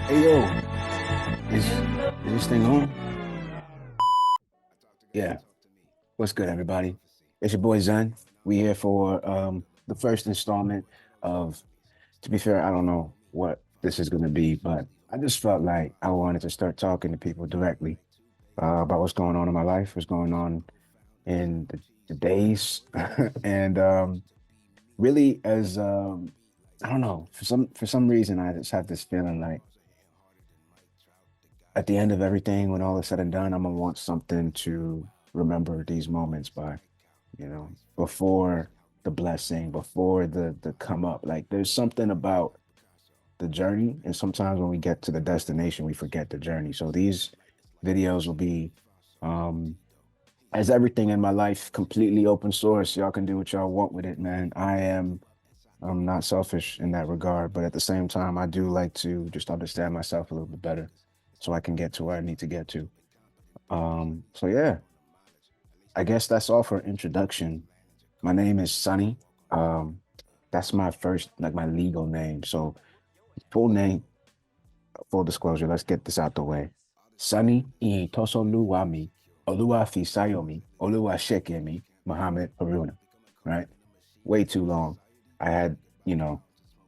Hey yo, is this thing on? Yeah. What's good, everybody? It's your boy Zen. We here for the first installment of, to be fair, I don't know what this is gonna be, but I just felt like I wanted to start talking to people directly about what's going on in my life, what's going on in the days. And really as I don't know, for some reason I just have this feeling like at the end of everything, when all is said and done, I'm gonna want something to remember these moments by, before the blessing, before the come up. Like there's something about the journey, and sometimes when we get to the destination, we forget the journey. So these videos will be, um, as everything in my life, completely open source. Y'all can do what y'all want with it, man. I'm not selfish in that regard, but at the same time, I do like to just understand myself a little bit better so I can get to where I need to get to. So yeah, I guess that's all for introduction. My name is Sunny. Um, that's my first, like my legal name. So full name, full disclosure, let's get this out the way. Sunny Tosoluwami Oluwafisayomi Oluwashekemi Muhammad Haruna, right? Way too long. I had, you know,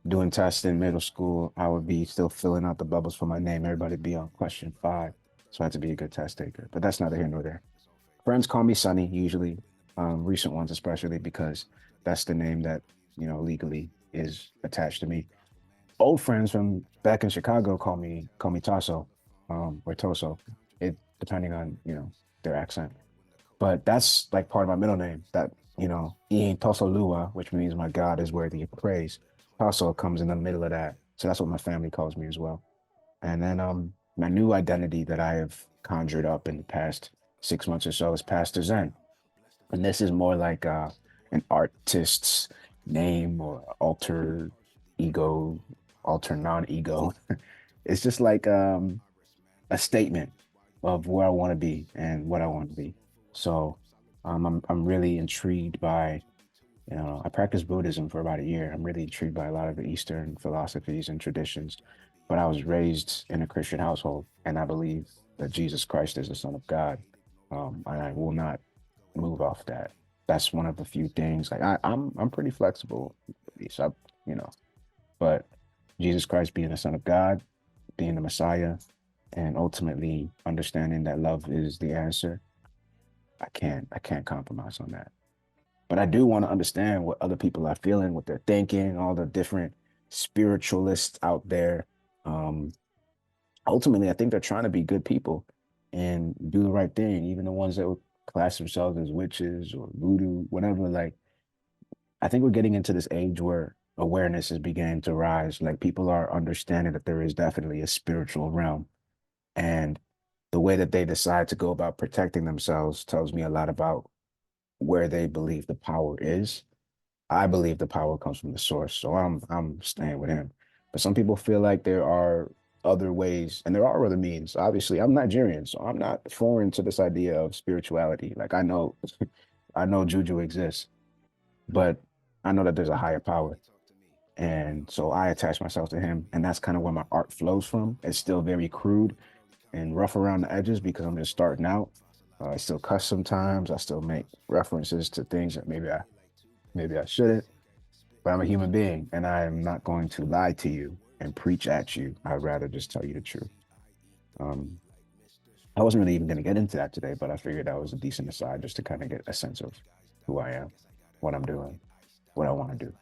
doing tests in middle school, I would be still filling out the bubbles for my name. Everybody be on question five. So I had to be a good test taker. But that's neither here nor there. Friends call me Sonny, usually, recent ones especially, because that's the name that, legally is attached to me. Old friends from back in Chicago call me Tasso, or Toso, it depending on, their accent. But that's like part of my middle name. That, Ian Toso Lua, which means my God is worthy of praise. Tasso comes in the middle of that. So that's what my family calls me as well. And then my new identity that I have conjured up in the past 6 months or so is Pastor Zen. And this is more like an artist's name or alter ego, alter non-ego. It's just like a statement of where I want to be and what I want to be. So I'm really intrigued by, I practiced Buddhism for about a year. I'm really intrigued by a lot of the Eastern philosophies and traditions, but I was raised in a Christian household, and I believe that Jesus Christ is the Son of God. And I will not move off that. That's one of the few things. Like I'm pretty flexible, so you know, but Jesus Christ being the Son of God, being the Messiah, and ultimately understanding that love is the answer. I can't compromise on that. But I do want to understand what other people are feeling, what they're thinking, all the different spiritualists out there. Um, Ultimately, I think they're trying to be good people and do the right thing, even the ones that would class themselves as witches or voodoo, whatever. Like, I think we're getting into this age where awareness is beginning to rise. Like, people are understanding that there is definitely a spiritual realm. And the way that they decide to go about protecting themselves tells me a lot about where they believe the power is. I believe the power comes from the source, so I'm staying with him. But some people feel like there are other ways, and there are other means. Obviously, I'm Nigerian, so I'm not foreign to this idea of spirituality. Like I know, I know juju exists, but I know that there's a higher power, and so I attach myself to him, and that's kind of where my art flows from. It's still very crude and rough around the edges because I'm just starting out. I still cuss sometimes. I still make references to things that maybe I shouldn't, but I'm a human being and I am not going to lie to you and preach at you. I'd rather just tell you the truth. Um, I wasn't really even going to get into that today, but I figured that was a decent aside just to kind of get a sense of who I am, what I'm doing, what I want to do.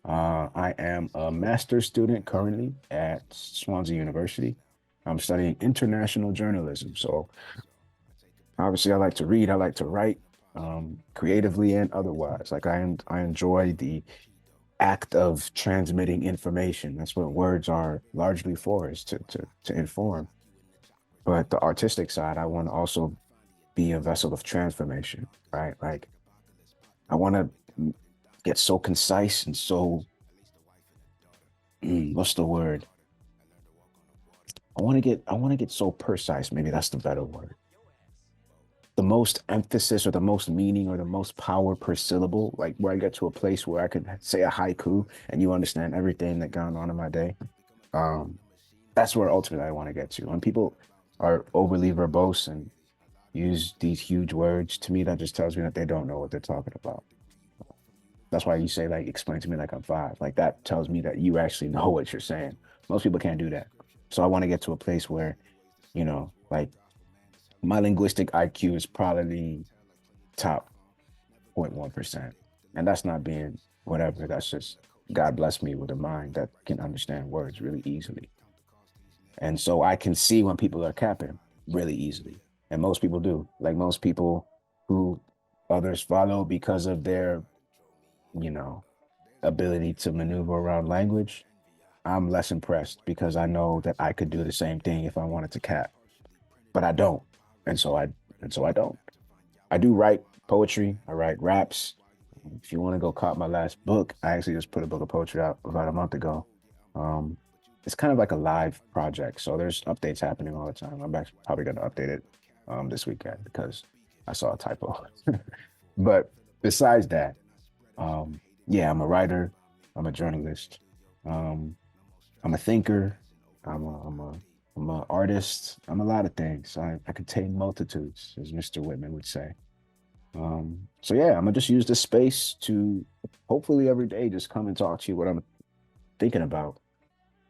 I am a master's student currently at Swansea University. I'm studying international journalism. So obviously, I like to read, I like to write, creatively and otherwise. Like I enjoy the act of transmitting information. That's what words are largely for, is to inform. But the artistic side, I want to also be a vessel of transformation, right? Like I want to get so concise and so what's the word? I want to get so precise. Maybe that's the better word. The most emphasis or the most meaning or the most power per syllable, like where I get to a place where I could say a haiku and you understand everything that gone on in my day. Um, That's where ultimately I want to get to. When people are overly verbose and use these huge words, to me, that just tells me that they don't know what they're talking about. That's why you say, like, explain to me like I'm five. Like, that tells me that you actually know what you're saying. Most people can't do that. So I want to get to a place where, like my linguistic IQ is probably top 0.1%. And that's not being whatever. That's just God bless me with a mind that can understand words really easily. And so I can see when people are capping really easily. And most people do. Like most people who others follow because of their, you know, ability to maneuver around language, I'm less impressed because I know that I could do the same thing if I wanted to cap, but I don't. And so I don't. I do write poetry. I write raps. If you want to go cop my last book, I actually just put a book of poetry out about a month ago. Um, it's kind of like a live project, so there's updates happening all the time. I'm actually probably going to update it this weekend because I saw a typo. But besides that, yeah, I'm a writer. I'm a journalist. Um, I'm a thinker. I'm a artist. I'm a lot of things. I contain multitudes, as Mr. Whitman would say. So yeah, I'm gonna just use this space to hopefully every day just come and talk to you what I'm thinking about.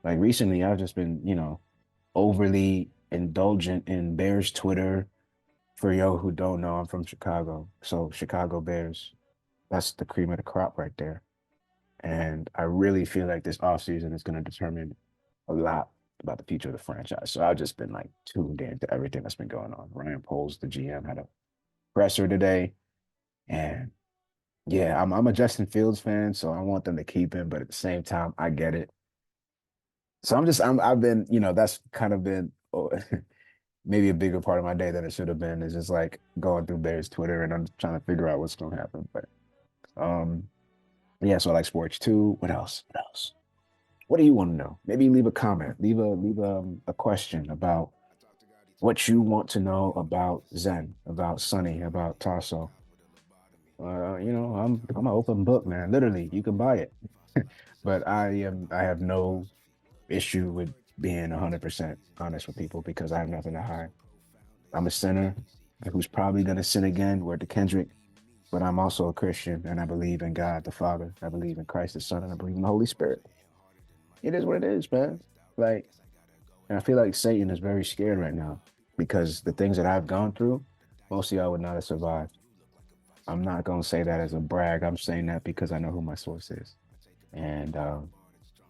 Like recently, I've just been, overly indulgent in Bears Twitter. For yo who don't know, I'm from Chicago. So Chicago Bears, that's the cream of the crop right there. And I really feel like this offseason is going to determine a lot about the future of the franchise. So I've just been like tuned in to everything that's been going on. Ryan Poles, the GM, had a presser today. And yeah, I'm a Justin Fields fan, so I want them to keep him, but at the same time, I get it. So I've been, that's kind of been maybe a bigger part of my day than it should have been. Is just like going through Bears Twitter and I'm trying to figure out what's going to happen. But um, yeah, so I like sports too. What else? What else? What do you want to know? Maybe leave a comment, leave a question about what you want to know about Zen, about Sunny, about Tasso. I'm an open book, man. Literally, you can buy it. But I have no issue with being 100% honest with people because I have nothing to hide. I'm a sinner who's probably gonna sin again, word to Kendrick, but I'm also a Christian and I believe in God the Father. I believe in Christ the Son, and I believe in the Holy Spirit. It is what it is, man. Like, and I feel like Satan is very scared right now because the things that I've gone through, most of y'all would not have survived. I'm not gonna say that as a brag. I'm saying that because I know who my source is. And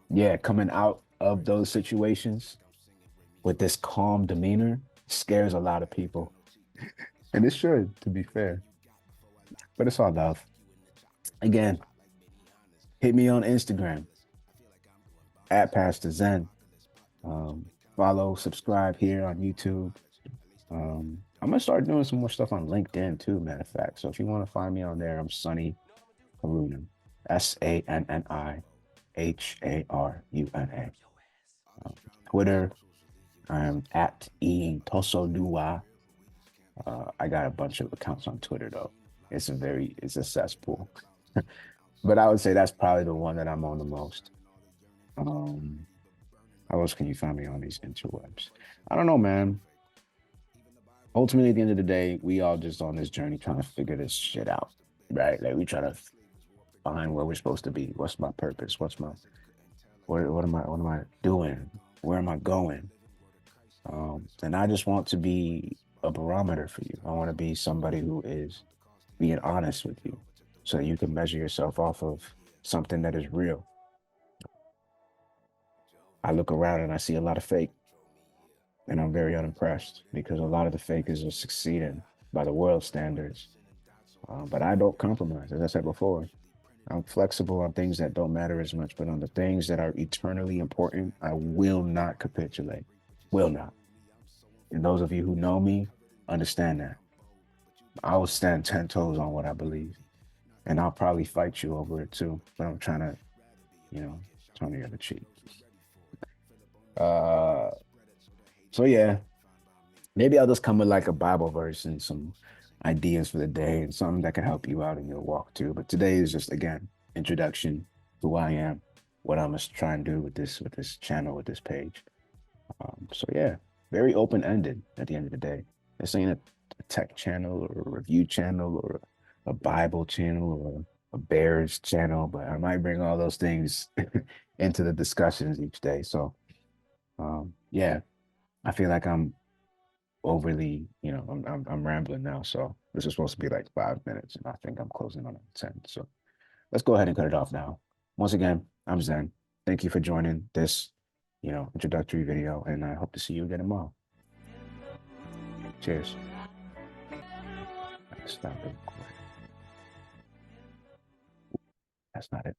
yeah, coming out of those situations with this calm demeanor scares a lot of people. And it should, to be fair. But it's all love. Again, hit me on Instagram at Pastor Zen. Follow, subscribe here on YouTube. I'm gonna start doing some more stuff on LinkedIn too, matter of fact. So if you want to find me on there, I'm Sunny Haruna. SANNIHARUNA. Twitter, I'm at Ian Tosodua. I got a bunch of accounts on Twitter though. It's a cesspool. But I would say that's probably the one that I'm on the most. Um, how else can you find me on these interwebs? I don't know, man. Ultimately, at the end of the day, we all just on this journey trying to figure this shit out, right? Like we try to find where we're supposed to be. What's my purpose? What am I doing? Where am I going? And I just want to be a barometer for you. I want to be somebody who is being honest with you so you can measure yourself off of something that is real. I look around and I see a lot of fake, and I'm very unimpressed because a lot of the fakers are succeeding by the world standards. But I don't compromise, as I said before. I'm flexible on things that don't matter as much, but on the things that are eternally important, I will not capitulate. Will not. And those of you who know me understand that. I will stand 10 toes on what I believe. And I'll probably fight you over it too. But I'm trying to, turn the other cheek. Uh, so yeah, maybe I'll just come with like a Bible verse and some ideas for the day and something that can help you out in your walk too. But today is just again introduction, who I am, what I'm gonna try and do with this channel, with this page. So yeah, very open ended at the end of the day. This ain't a tech channel or a review channel or a Bible channel or a Bears channel, but I might bring all those things into the discussions each day. So yeah, I feel like I'm overly, I'm rambling now. So this is supposed to be like 5 minutes, and I think I'm closing on 10. So let's go ahead and cut it off now. Once again, I'm Zen. Thank you for joining this, introductory video, and I hope to see you again tomorrow. Cheers. Stop the recording. That's not it.